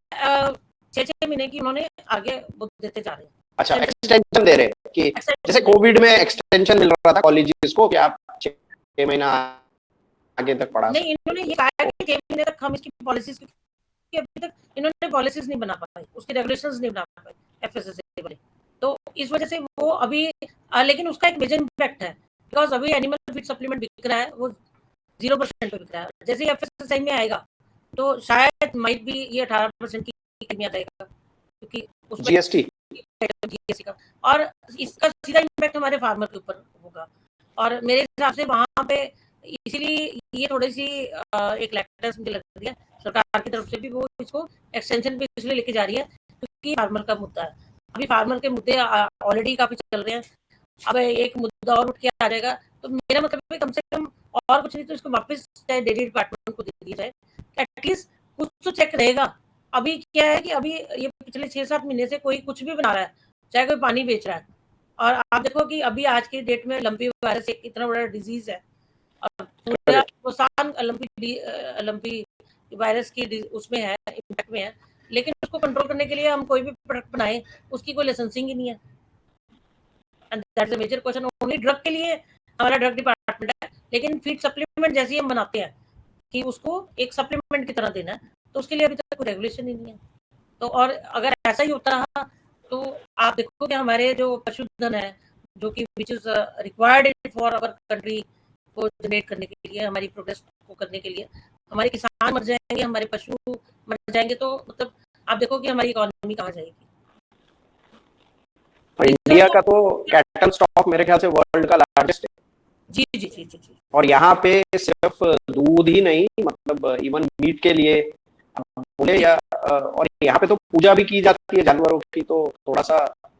B: 6 महीने की उन्होंने आगे देते जा रहे हैं।
A: अच्छा, एक्सटेंशन दे रहे हैं कि जैसे कोविड में एक्सटेंशन मिल रहा था कॉलेजेस को कि आप 6 महीना आगे तक पढ़ा
B: नहीं, इन्होंने ये कहा कि 6 महीने तक हम इसकी पॉलिसीज, क्योंकि अभी तक इन्होंने पॉलिसीज नहीं बना पाई, उसके रेगुलेशंस नहीं बना पाए एफएसएसआई वाले, तो इस वजह से वो अभी लेकिन उसका एक मेजर इम्पैक्ट है, बिकॉज अभी एनिमल फीड सप्लीमेंट बिक रहा है, वो 0% पे बिक रहा है। जैसे एफएसएसआई में आएगा तो शायद माइट भी ये 18% की कमी आ जाएगा, क्योंकि उसमें
A: जीएसटी
B: का, और इसका सीधा इम्पैक्ट हमारे फार्मर के ऊपर होगा। और मेरे हिसाब से वहां पे इसीलिए ये थोड़ी सी एक लैक्टस मुझे लग रही है सरकार की तरफ से भी, वो इसको एक्सटेंशन पे इसलिए लेके जा रही है क्योंकि फार्मर का मुद्दा है। अभी फार्मर के मुद्दे ऑलरेडी काफी चल रहे हैं, अब एक मुद्दा और उठ के आ जाएगा, तो मेरा मतलब है कम से कम और कुछ नहीं तो इसको वापस डेयरी डिपार्टमेंट को दे दिया जाए, एटलीस्ट कुछ तो चेक रहेगा अभी क्या है कि अभी ये पिछले 6-7 महीने से कोई कुछ भी बना रहा है, चाहे कोई पानी बेच रहा है, और आप देखो कि अभी आज की डेट में लंपी वायरस एक इतना बड़ा डिजीज है, और पूरा
A: करेक्ट।
B: हिंदुस्तान लंपी वायरस की उसमें है, इम्पैक्ट में है, लेकिन उसको कंट्रोल करने के लिए हम कोई भी प्रोडक्ट बनाए, उसकी कोई लाइसेंसिंग ही नहीं है। And that is a major question. Only drug के लिए हमारा ड्रग डिपार्टमेंट है, लेकिन फीड सप्लीमेंट जैसे ही हम बनाते हैं कि उसको एक सप्लीमेंट की तरह देना है, तो उसके लिए अभी तक कोई रेगुलेशन ही नहीं है। तो और अगर ऐसा ही होता रहा तो आप देखो कि हमारे जो पशुधन है, जो कि which is required for our country को जनरेट करने के लिए, हमारी प्रोग्रेस को करने के लिए, हमारे किसान मर जाएंगे, हमारे पशु मर जाएंगे, तो मतलब आप देखो कि हमारी इकोनॉमी कहाँ जाएगी।
A: इंडिया का तो कैटल स्टॉक मेरे ख्याल से वर्ल्ड का लार्जेस्ट है।
B: जी जी जी जी जी।
A: और यहाँ पे सिर्फ दूध ही नहीं, मतलब इवन मीट के लिए बोले या और यहाँ पे तो पूजा भी की जाती है जानवरों की, तो थोड़ा सा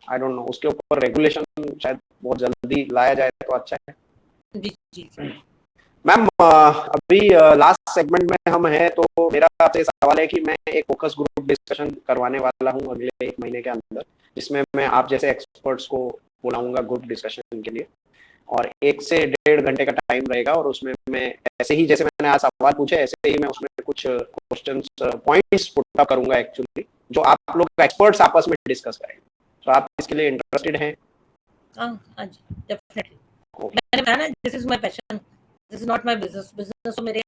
A: आई डोंट नो, उसके ऊपर रेगुलेशन शायद बहुत जल्दी लाया जाए तो अच्छा है।
B: जी जी जी।
A: मैम अभी लास्ट सेगमेंट में हम हैं, तो मेरा आपसे सवाल है कि मैं एक फोकस ग्रुप डिस्कशन करवाने वाला हूँ अगले 1 महीने के अंदर, जिसमें मैं आप जैसे एक्सपर्ट्स को बुलाऊंगा ग्रुप डिस्कशन के लिए, और 1 से 1.5 घंटे का टाइम रहेगा, और उसमें मैं ऐसे ही जैसे मैंने आज सवाल पूछे ऐसे ही मैं उसमें कुछ क्वेश्चंस पॉइंट्स पुट अप करूंगा एक्चुअली, जो आप लोग एक्सपर्ट्स आपस में डिस्कस करेंगे। तो आप इसके लिए इंटरेस्टेड हैं?
B: हाँ हाँ जी, डेफिनेटली। मैंने बताया ना, this is my passion, this is not my business. Business तो मेरे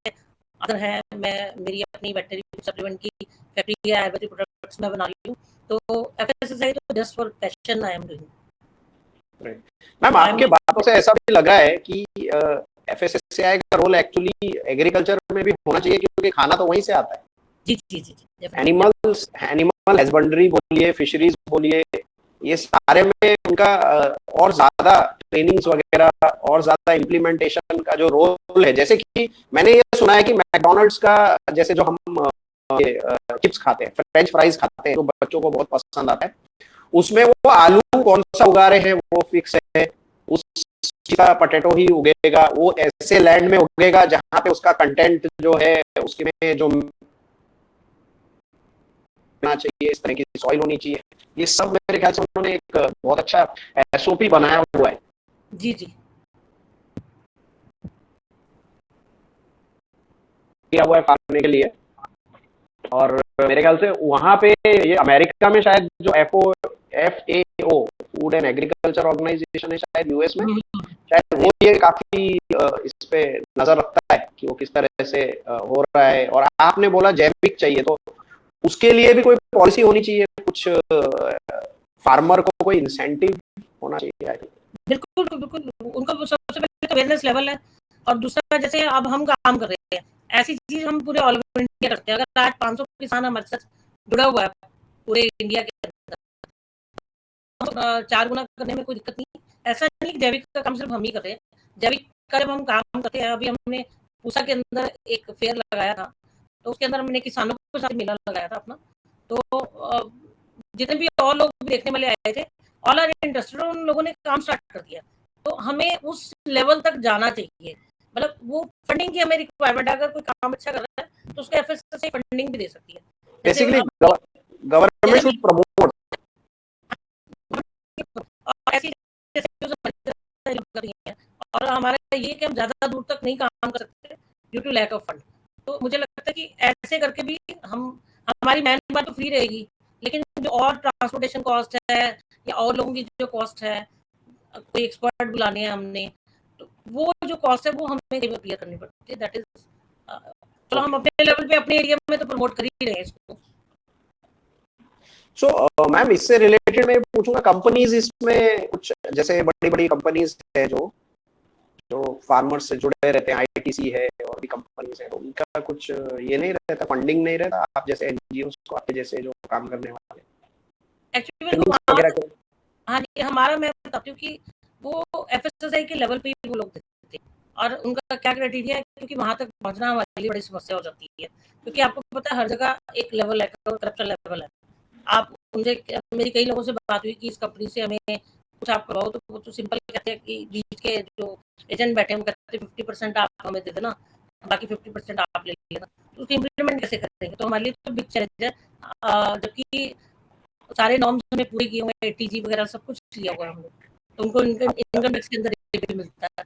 B: अदर है, मैं मेरी अपनी वेटनरी सप्लीमेंट की फैक्ट्री है, आयुर्वेदिक प्रोडक्ट्स मैं बना रही हूँ, तो एफएसएसआई तो just for passion I am doing.
A: Ma'am आपके बातों से ऐसा भी लग रहा है कि एफएसएसएआई का रोल एक्चुअली एग्रीकल्चर में भी होना चाहिए, क्योंकि खाना तो वहीं से आता है।
B: जी जी जी जी।
A: एनिमल हस्बेंड्री बोलिए, फिशरीज बोलिए, ये सारे में उनका और ज्यादा ट्रेनिंग्स वगैरह और ज्यादा इम्प्लीमेंटेशन का जो रोल है, जैसे कि मैंने ये सुना है कि मैकडोनल्ड्स का, जैसे जो हम चिप्स खाते हैं, फ्रेंच फ्राइज खाते हैं, जो बच्चों को बहुत पसंद आता है, उसमें वो आलू कौन सा उगा रहे हैं वो फिक्स है, उस का पटेटो ही उगेगा, वो ऐसे लैंड में उगेगा जहां पे उसका कंटेंट जो है उसके में जो चाहिए, इस तरह की सॉइल होनी चाहिए, ये सब मेरे ख्याल से उन्होंने एक बहुत अच्छा एसओपी बनाया हुआ है।
B: जी जी।
A: किया हुआ है खाने के लिए। और मेरे ख्याल से वहां पे ये अमेरिका में शायद जो FAO food and agriculture organization है शायद यूएस में, शायद वो ये काफी इस पे नजर रखता है कि वो किस तरह से हो रहा है। और आपने बोला जैविक चाहिए, तो उसके लिए भी कोई पॉलिसी होनी चाहिए, कुछ फार्मर को कोई इंसेंटिव होना चाहिए।
B: बिल्कुल बिल्कुल, उनको सबसे पहले तो अवेयरनेस लेवल है, और दूसरा जैसे अब हम काम कर रहे हैं, ऐसी चीज हम पूरे ऑल ओवर इंडिया करते हैं। अगर आज 500 किसान हमारे साथ जुड़ा हुआ है पूरे इंडिया के अंदर, 4 गुना करने में कोई दिक्कत नहीं। ऐसा नहीं कि जैविक का काम सिर्फ हम ही कर रहे हैं। जैविक का जब हम काम करते हैं, अभी हमने पूसा के अंदर एक फेयर लगाया था, तो उसके अंदर हमने किसानों के साथ मेला लगाया था अपना, तो जितने भी और लोग देखने वाले आए थे, ऑल आर इंटरेस्टेड, उन लोगों ने काम स्टार्ट कर दिया। तो हमें उस लेवल तक जाना चाहिए, मतलब वो फंडिंग की हमें रिक्वायरमेंट है। अगर कोई काम अच्छा कर रहा है तो उसको एफएसएसआई फंडिंग भी दे सकती है।
A: Basically government should promote.
B: और ऐसी कर रही है, और हमारा ये कि हम ज्यादा दूर तक नहीं काम कर सकते due to lack of fund. तो मुझे लगता है कि ऐसे करके भी हम, हमारी मैन पावर तो फ्री रहेगी, लेकिन जो और ट्रांसपोर्टेशन कॉस्ट है या और लोगों की जो कॉस्ट है, कोई एक्सपर्ट बुलाने हैं हमने, तो वो जो कॉस्ट है वो हमें क्लियर करनी पड़ती है। दैट इज, चलो हम अपने लेवल पे अपने एरिया में तो प्रमोट कर ही रहे हैं इसको।
A: सो मैम इससे रिलेटेड मैं पूछूंगा, कंपनीज इसमें कुछ जैसे बड़ी बड़ी कंपनीज है जो जो फार्मर्स से जुड़े रहते हैं, आईटीसी है और भी कंपनीज है, तो उनका कुछ ये नहीं रहता, फंडिंग नहीं रहता, आप जैसे एनजीओ को, आपके जैसे जो काम करने वाले
B: एक्चुअली हाँ जी, हमारा मैं बताती हूँ कि वो एफएसएसआई के लेवल पे ही वो लोग देते हैं, और उनका क्या क्राइटेरिया है, क्योंकि वहां तक पहुंचना हमारे लिए बड़ी समस्या हो जाती है, क्योंकि आपको पता है हर जगह एक लेवल है, करप्शन लेवल है। आप उनसे, मेरी कई लोगों से बात हुई कि इस कंपनी से हमें कुछ आप करवाओ, तो वो तो सिंपल कहते हैं कि बीच के जो एजेंट बैठे हैं वो कहते हैं 50% आप हमें दे देना, बाकी 50% आप ले लेना, तो उसको इम्प्लीमेंट कैसे करेंगे? तो हमारे लिए तो बिग चैलेंज है। जबकि सारे नॉर्म्स हमने पूरे किए हुए हैं, एटीजी वगैरह सब कुछ लिया हुआ है हम लोग, तो उनको इनकम इनकम टैक्स के अंदर रिबेट मिलता है।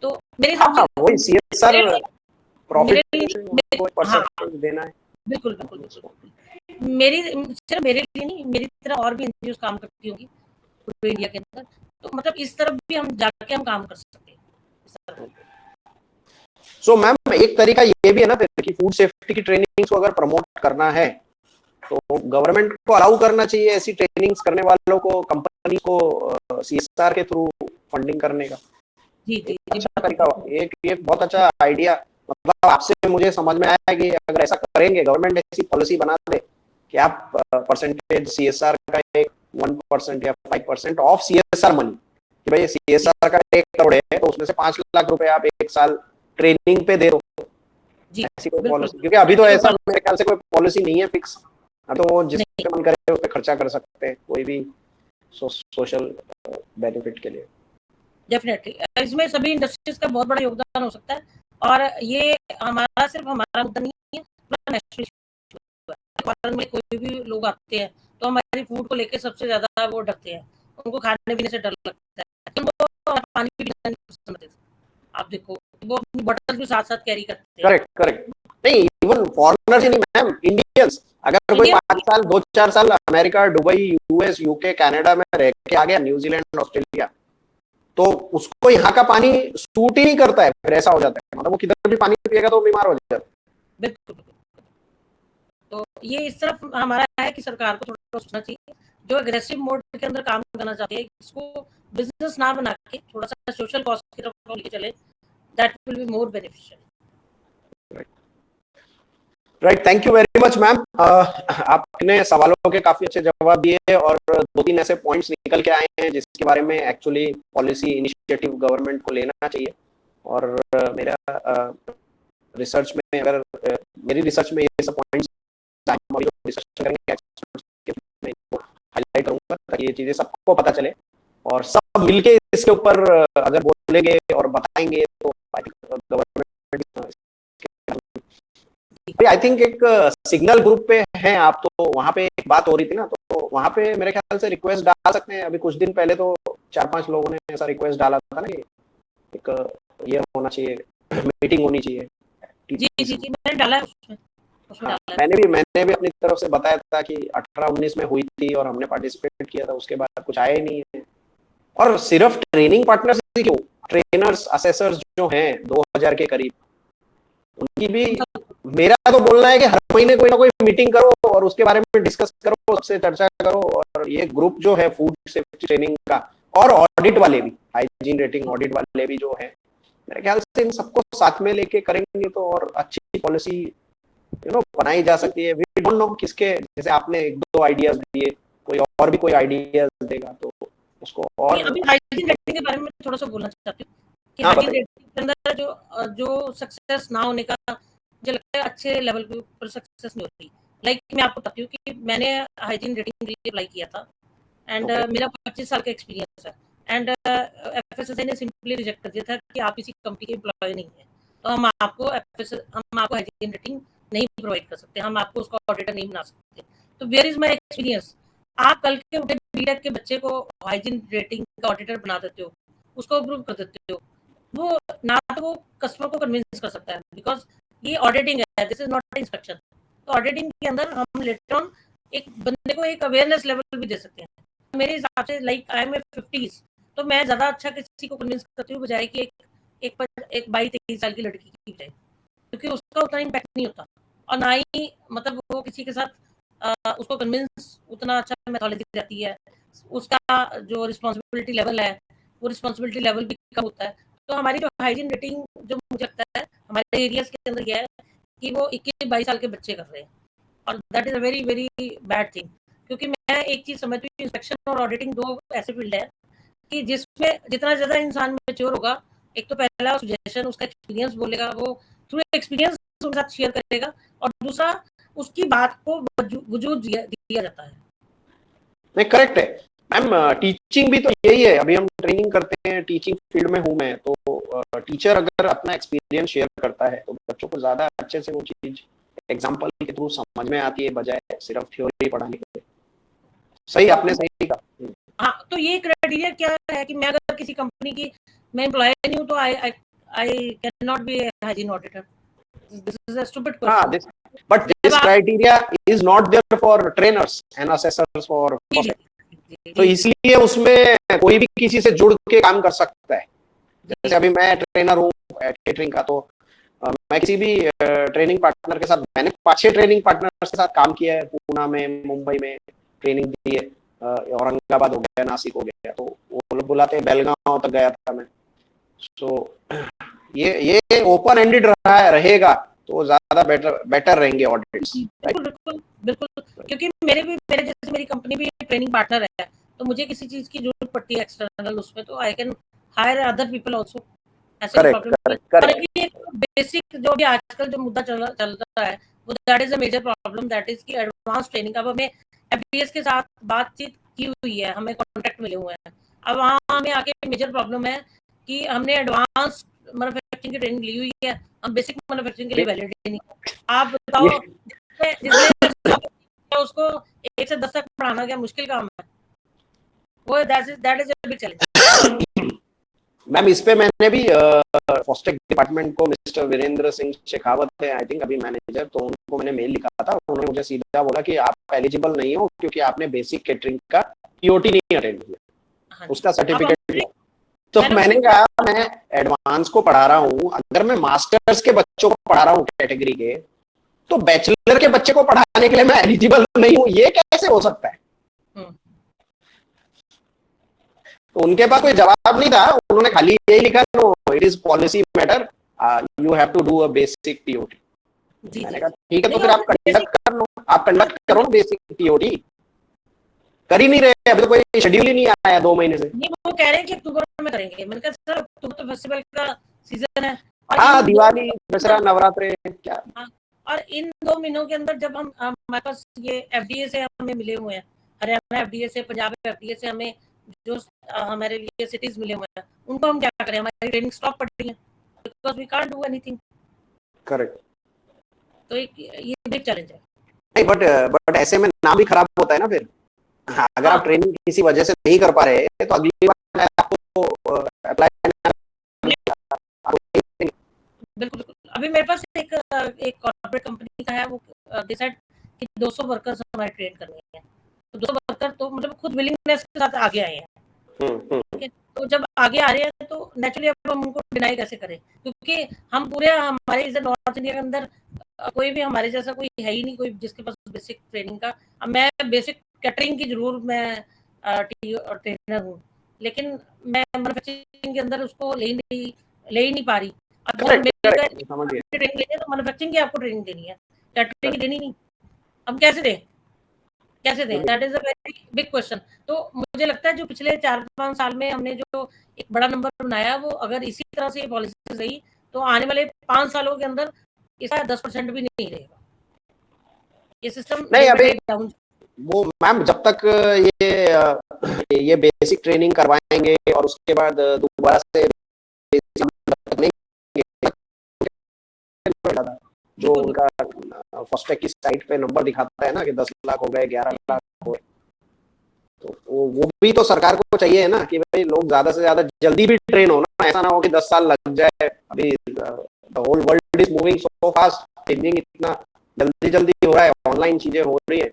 B: तो मेरे हिसाब से
A: वही सीएसआर
B: मेरे लिए
A: प्रॉफिट
B: मेरे
A: से
B: लिए
A: उनको
B: हाँ,
A: परसेंटेज देना है
B: बिल्कुल, बिल्कुल, बिल्कुल। सिर्फ मेरे लिए नहीं, मेरी तरह और भी एनजीओज़ काम करती होंगी पूरे इंडिया के अंदर। तो मतलब इस तरफ भी हम जाके हम काम कर सकते हैं, इस तरफ।
A: सो मैम एक तरीका ये भी है ना फिर कि फूड सेफ्टी की ट्रेनिंग्स को अगर प्रमोट करना है तो गवर्नमेंट को अलाउ करना चाहिए ऐसी ट्रेनिंग्स करने वालों को, कंपनी को सीएसआर के थ्रू फंडिंग करने का।
B: जी,
A: एक
B: जी, जी,
A: अच्छा
B: बिल्कुल,
A: तरीका,
B: बिल्कुल।
A: एक बहुत अच्छा आइडिया। मतलब आपसे मुझे समझ में आया कि अगर ऐसा करेंगे, गवर्नमेंट ऐसी पॉलिसी बना दे कि आप परसेंटेज सीएसआर का एक 1% या 5% ऑफ सीएसआर मनी, कि भाई
B: जी,
A: सीएसआर का 1 करोड़ है तो उसमें से 5 लाख रुपए आप एक साल ट्रेनिंग पे दे दो।
B: जी,
A: ऐसी कोई
B: बिल्कुल,
A: पॉलिसी, क्योंकि
B: बिल्कुल,
A: अभी तो
B: ऐसी कोई
A: ऐसा
B: पॉलिसी
A: मेरे ख्याल से कोई पॉलिसी नहीं है फिक्स। हाँ, तो वो जिस
B: नहीं,
A: पे मन करे उस पे खर्चा कर सकते हैं कोई भी सोशल बेनिफिट के लिए।
B: डेफिनेटली इसमें सभी इंडस्ट्रीज का बहुत बड़ा योगदान हो सकता है, और ये सिर्फ हमारा मुद्दा नहीं है, पूरा नेशनल इशू है। फॉरेन में कोई भी लोग आते हैं तो हमारी फूड को लेके सबसे ज्यादा वो डरते हैं, उनको खाने पीने से डर लगता है, उनको पानी भी पीना नहीं पसंद है। आप देखो, वो अपनी बॉटल भी साथ साथ कैरी करते हैं।
A: Correct correct. नहीं, इवन फॉरेनर्स ही नहीं मैम, इंडियंस, अगर कोई
B: इंडिया
A: 5 साल 2-4 साल America, Dubai, US, UK, Canada में रह के आ गया, न्यूजीलैंड, ऑस्ट्रेलिया, तो उसको यहाँ का पानी सूट ही नहीं करता है, फिर ऐसा हो जाता है, मतलब वो किधर भी पानी पिएगा तो बीमार हो जाता है।
B: बिल्कुल बिल्कुल। तो ये इस तरफ हमारा है कि सरकार को थोड़ा सोचना चाहिए, जो एग्रेसिव मोड के अंदर काम करना चाहते हैं, इसको बिजनेस ना बना के थोड़ा सा सोशल कॉस्ट की तरफ लेके चले, that will be more beneficial.
A: Right, thank you very much ma'am. आपने सवालों के काफी अच्छे जवाब दिए और 2-3 ऐसे पॉइंट्स निकल के आए हैं जिसके बारे में एक्चुअली पॉलिसी इनिशिएटिव गवर्नमेंट को लेना चाहिए। और मेरा रिसर्च में अगर मेरी रिसर्च में ये सब पॉइंट्स रिसर्च करेंगे, मैं इनको हाईलाइट करूंगा ताकि ये चीजें सबको पता चले और सब मिलके इसके ऊपर अगर बोलेंगे और बताएंगे तो गवर्नमेंट, आई थिंक एक सिग्नल ग्रुप पे हैं आप, तो वहां पे एक बात हो रही थी ना, तो वहां पे मेरे ख्याल से रिक्वेस्ट डाल सकते हैं। अभी कुछ दिन पहले तो 4-5 लोगों ने ऐसा रिक्वेस्ट डाला था ना कि एक ये होना चाहिए, मीटिंग होनी चाहिए।
B: जी जी जी, मैंने डाला है उसमें
A: हाँ,
B: डाला है।
A: मैंने भी अपनी तरफ से बताया था कि 18-19 में हुई थी और हमने पार्टिसिपेट किया था, उसके बाद कुछ आया ही नहीं है। और सिर्फ ट्रेनिंग पार्टनर्स ही क्यों, ट्रेनर्स, असेसर्स जो हैं 2000 के करीब, उनकी भी, मेरा तो बोलना है कि हर महीने कोई ना कोई मीटिंग करो और उसके बारे में डिस्कस करो, सबसे चर्चा करो। और ये ग्रुप जो है फूड सेफ्टी ट्रेनिंग का, और ऑडिट वाले भी, हाइजीन रेटिंग ऑडिट वाले भी जो है, मेरे ख्याल से इन सबको साथ में लेके करेंगे तो और अच्छी पॉलिसी बनाई जा सकती है। वी डोंट नो किसके, जैसे आपने 1-2 आइडियाज दिए, कोई और भी कोई आइडियाज देगा तो उसको और।
B: अभी हाइजीन रेटिंग के बारे में थोड़ा सा बोलना चाहती हूँ कि
A: हाँ
B: हाइजीन
A: बताइए।
B: रेटिंग के अंदर जो सक्सेस ना होने का, मुझे लगता है अच्छे लेवल पे ऊपर सक्सेस नहीं होती। लाइक मैं आपको बताती हूँ कि मैंने हाइजीन रेटिंग के लिए अप्लाई किया था, एंड मेरा 25 साल का एक्सपीरियंस है, एंड एफएसएसआई ने सिंपली रिजेक्ट कर दिया था कि आप इसी कंपनी के एम्प्लॉय नहीं है, तो हम आपको हाइजीन रेटिंग नहीं प्रोवाइड कर सकते, हम आपको उसका ऑडिटर नहीं बना सकते। तो वेयर इज माई एक्सपीरियंस, आप कल के उठे बीटेक के बच्चे को हाइजीन रेटिंग का ऑडिटर बना देते हो, उसको अप्रूव कर देते हो, वो ना तो वो कस्टमर को कन्विंस कर सकता है, बिकॉज ये ऑडिटिंग है, दिस इज नॉट इंस्पेक्शन। तो ऑडिटिंग के अंदर हम लेटर ऑन एक बंदे को एक अवेयरनेस लेवल भी दे सकते हैं। मेरे हिसाब से लाइक आई एम 50s, तो मैं ज्यादा अच्छा किसी को कन्विंस करती हूँ बजाय कि एक 22-23 साल की लड़की की बजाय, क्योंकि उसका उतना इम्पैक्ट नहीं होता, और ना ही मतलब वो किसी के साथ उसको कन्विंस उतना अच्छा मेथोडोलॉजी रहती है, उसका जो रिस्पॉन्सिबिलिटी लेवल है वो रिस्पॉन्सिबिलिटी लेवल भी कम होता है। तो हमारी जो हाइजीन रेटिंग, जो मुझे लगता है हमारे एरियाज के अंदर यह है कि वो 21-22 साल के बच्चे कर रहे हैं, और that is a very very bad thing. क्योंकि मैं एक चीज समझती हूँ, इंस्पेक्शन और ऑडिटिंग दो ऐसे फील्ड है कि जिसमें जितना ज्यादा इंसान मेच्योर होगा, एक तो पहला सजेशन उसका एक्सपीरियंस बोलेगा, वो थ्रू एक्सपीरियंस उनके साथ शेयर करेगा, और दूसरा उसकी बात को वजूद दिया जाता है।
A: नहीं, करेक्ट है मैम, टीचिंग भी तो यही है। अभी हम ट्रेनिंग करते हैं, टीचिंग फील्ड में हूँ मैं, तो टीचर अगर अपना एक्सपीरियंस शेयर करता है तो बच्चों को ज्यादा अच्छे से वो चीज एग्जाम्पल के थ्रू समझ में आती है, बजाय सिर्फ थ्योरी पढ़ाने के। सही, आपने सही कहा।
B: हाँ, तो ये क्राइटेरिया क्या है कि मैं अगर किसी कंपनी की मैं एम्प्लॉय नहीं हूँ तो I can not be hygiene auditor. This is a stupid
A: हाँ,
B: question.
A: but this criteria is not there for trainers and assessors for तो इसलिए उसमें कोई भी किसी से जुड़ के काम कर सकता है। जैसे अभी मैं ट्रेनर हूँ केटरिंग का, तो मैं किसी भी ट्रेनिंग पार्टनर के साथ, मैंने 5-6 ट्रेनिंग पार्टनर के साथ काम किया है, पूना में, मुंबई में ट्रेनिंग दी है, औरंगाबाद हो गया, नासिक हो गया, तो वो लोग बुलाते हैं, बेलगांव तक गया था मैं। सो ये ओपन एंडेड रहेगा तो ज्यादा बेटर रहेंगे ऑडिट्स।
B: बिल्कुल बिल्कुल, क्योंकि मेरे जैसे मेरी कंपनी भी ट्रेनिंग पार्टनर है, तो मुझे किसी चीज की जरूरत पड़ती है एक्सटर्नल उसमें, तो I can hire other people also. ऐसे प्रॉब्लम बेसिक जो भी आजकल जो मुद्दा चल रहा है वो that is a major problem, that is की एडवांस ट्रेनिंग। अब हमें एफडीएस के साथ बातचीत की हुई है, हमें कॉन्ट्रैक्ट मिले हुए हैं, अब वहाँ हमें आके मेजर प्रॉब्लम है कि हमने एडवांस मैन्युफैक्चरिंग की ट्रेनिंग ली हुई है, हम बेसिक मैन्युफैक्चरिंग के लिए वैलिड नहीं। आप बताओ, जिसने उसको 1 से 10 तक पढ़ाना क्या मुश्किल काम है? वो that is a big challenge.
A: Ma'am, इस पे मैंने भी फॉस्टेक डिपार्टमेंट को, मिस्टर वीरेंद्र सिंह शेखावत है आई थिंक अभी मैनेजर, तो उनको मैंने मेल लिखा था। उन्होंने मुझे सीधा बोला कि आप एलिजिबल नहीं हो क्योंकि आपने बेसिक केटरिंग का पीओटी नहीं अटेंड किया, उसका सर्टिफिकेट। तो मैंने कहा मैं एडवांस को पढ़ा रहा हूँ, अगर मैं मास्टर्स के बच्चों को पढ़ा रहा हूँ कैटेगरी के, तो बैचलर के बच्चे को पढ़ाने के लिए मैं एलिजिबल नहीं हूँ, ये कैसे हो सकता है? तो उनके पास कोई जवाब नहीं था, उन्होंने खाली यही लिखा, no it is policy matter, you have to do a basic POT. मैंने कहा ठीक है, तो फिर आप कंडक्ट कर लो, आप कंडक्ट करो बेसिक पीओटी। कर ही नहीं रहे, अभी तो कोई शेड्यूल ही नहीं आया 2 महीने से।
B: नहीं, वो कह रहे हैं कि अक्टूबर में करेंगे। मैंने कहा सर अक्टूबर तो फेस्टिवल का सीजन है,
A: हाँ, दिवाली, दशहरा, नवरात्रे क्या।
B: और इन 2 महीनों के अंदर जब हम हमारे पास ये एफडीए से हमें मिले हुए हैं, हरियाणा एफडीए से, पंजाब एफडीए से, हमें जो हमारे लिए सिटीज मिले हुए हैं, उनको हम क्या करें? हमारी ट्रेनिंग स्टॉप पड़ रही है because we can't do anything.
A: Correct.
B: तो ये बिग चैलेंज है।
A: नहीं, बट ऐसे में नाम भी खराब होता है ना फिर। हाँ, अगर आप ट्रेनिंग किसी वजह से नहीं कर पा रहे तो अगली बार आपको अप्लाई
B: बिल्कुल। अभी मेरे पास एक कॉर्पोरेट कंपनी का है, वो डिसाइड कि 200 वर्कर्स हमारे ट्रेन करने हैं, तो 200 वर्कर तो मतलब खुद विलिंगनेस के साथ आगे आए हैं। तो जब आगे आ रहे हैं तो नेचुरली अब हम उनको डिनाई कैसे करें, क्योंकि हम पूरे हमारे इधर नॉर्थ इंडिया के अंदर कोई भी हमारे जैसा कोई है ही नहीं, कोई जिसके पास बेसिक ट्रेनिंग का। अब मैं बेसिक कैटरिंग की जरूर मैं ट्रेनर हूँ, लेकिन मैं मैन्युफैक्चरिंग के अंदर उसको ले ही नहीं पा रही। अब जब ट्रेनिंग लेनी है तो मैन्युफैक्चरिंग की आपको ट्रेनिंग देनी है, कैटरिंग की देनी नहीं। हम कैसे दें? That is a very big question. तो मुझे लगता है जो पिछले 4-5 साल में हमने जो एक बड़ा नंबर बनाया, वो अगर इसी तरह से ये पॉलिसी रही तो आने वाले 5 सालों के अंदर इसका 10% भी नहीं रहेगा, ये सिस्टम
A: नहीं। अभी वो मैम, जब तक ये बेसिक ट्रेनिंग करवाएंगे और उसके बाद दोबारा से जो उनका फास्टैग की साइट पे नंबर दिखाता है ना कि 10 लाख हो गए, 11 लाख हो गए, तो वो भी तो सरकार को चाहिए है ना कि भाई लोग ज्यादा से ज्यादा जल्दी भी ट्रेन हो ना, ऐसा ना हो कि 10 साल लग जाए। अभी the whole world is moving so fast, changing इतना जल्दी हो रहा है, ऑनलाइन चीजें हो रही है,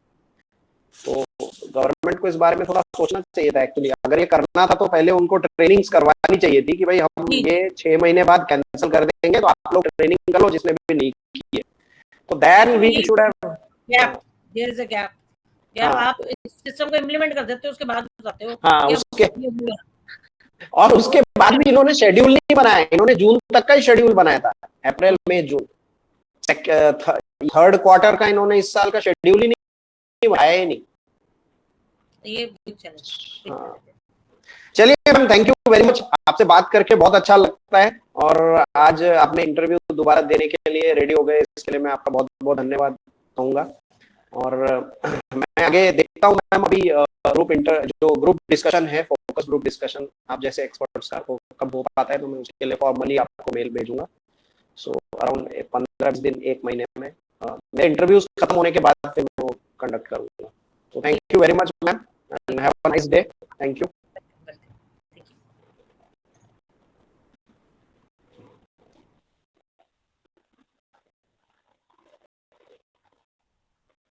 A: तो गवर्नमेंट को इस बारे में थोड़ा सोचना चाहिए था। एक्चुअली अगर ये करना था तो पहले उनको ट्रेनिंग्स करवानी चाहिए थी कि भाई हम ये 6 महीने बाद कैंसिल कर देंगे, तो आप लोग ट्रेनिंग कर लो जिसने भी नहीं की है, तो then we should have
B: gap, there is a gap. या आप इस सिस्टम को इंप्लीमेंट कर देते हो, उसके बाद बताते हो।
A: हाँ, उसके बाद भी इन्होंने शेड्यूल नहीं बनाया, इन्होंने जून तक का ही शेड्यूल बनाया था, अप्रैल मई जून, थर्ड क्वार्टर का इन्होंने इस साल का शेड्यूल ही नहीं बनाया ही नहीं।
B: ये बिग चैलेंज।
A: हाँ, चलिए ma'am, thank you very much, आपसे बात करके बहुत अच्छा लगता है, और आज आपने इंटरव्यू दोबारा देने के लिए रेडी हो गए, इसके लिए मैं आपका बहुत बहुत धन्यवाद कहूँगा। और मैं आगे देखता हूँ मैम, अभी ग्रुप डिस्कशन है फोकस ग्रुप डिस्कशन आप जैसे एक्सपर्ट्स का वो कब हो पाता है तो मैं उसके लिए फॉर्मली आपको मेल भेजूंगा। सो अराउंड 15-20 दिन, 1 महीने में मेरे इंटरव्यूज खत्म होने के बाद फिर मैं वो कंडक्ट करूंगा। तो thank you very much ma'am, and have a nice day. Thank you.